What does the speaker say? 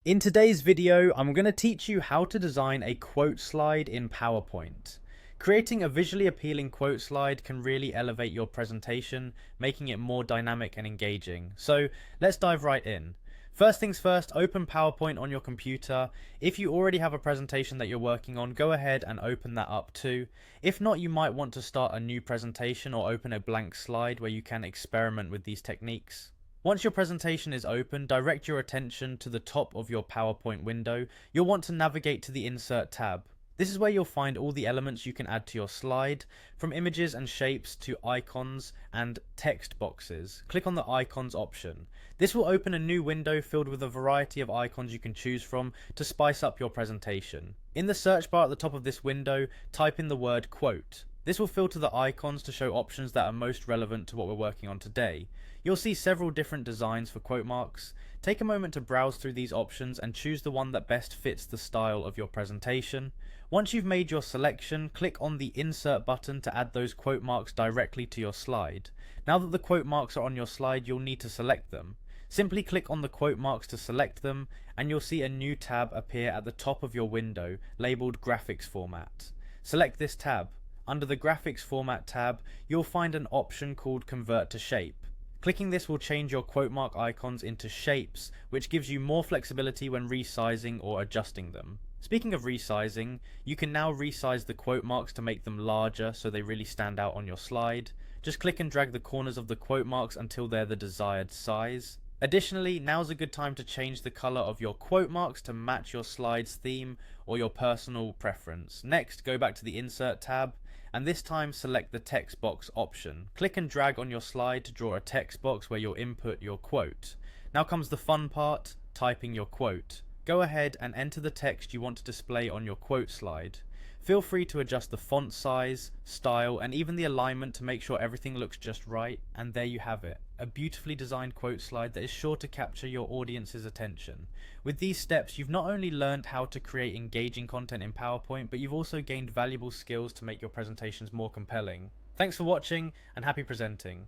In today's video, I'm going to teach you how to design a quote slide in PowerPoint. Creating a visually appealing quote slide can really elevate your presentation, making it more dynamic and engaging. So let's dive right in. First things first, open PowerPoint on your computer. If you already have a presentation that you're working on, go ahead and open that up too. If not, you might want to start a new presentation or open a blank slide where you can experiment with these techniques. Once your presentation is open, direct your attention to the top of your PowerPoint window. You'll want to navigate to the Insert tab. This is where you'll find all the elements you can add to your slide, from images and shapes to icons and text boxes. Click on the Icons option. This will open a new window filled with a variety of icons you can choose from to spice up your presentation. In the search bar at the top of this window, type in the word quote. This will filter the icons to show options that are most relevant to what we're working on today. You'll see several different designs for quote marks. Take a moment to browse through these options and choose the one that best fits the style of your presentation. Once you've made your selection, click on the Insert button to add those quote marks directly to your slide. Now that the quote marks are on your slide, you'll need to select them. Simply click on the quote marks to select them, and you'll see a new tab appear at the top of your window labeled Graphics Format. Select this tab. Under the Graphics Format tab, you'll find an option called Convert to Shape. Clicking this will change your quote mark icons into shapes, which gives you more flexibility when resizing or adjusting them. Speaking of resizing, you can now resize the quote marks to make them larger so they really stand out on your slide. Just click and drag the corners of the quote marks until they're the desired size. Additionally, now's a good time to change the color of your quote marks to match your slide's theme or your personal preference. Next, go back to the Insert tab, and this time select the text box option. Click and drag on your slide to draw a text box where you'll input your quote. Now comes the fun part, typing your quote. Go ahead and enter the text you want to display on your quote slide. Feel free to adjust the font size, style, and even the alignment to make sure everything looks just right, and there you have it. A beautifully designed quote slide that is sure to capture your audience's attention. With these steps, you've not only learned how to create engaging content in PowerPoint, but you've also gained valuable skills to make your presentations more compelling. Thanks for watching, and happy presenting.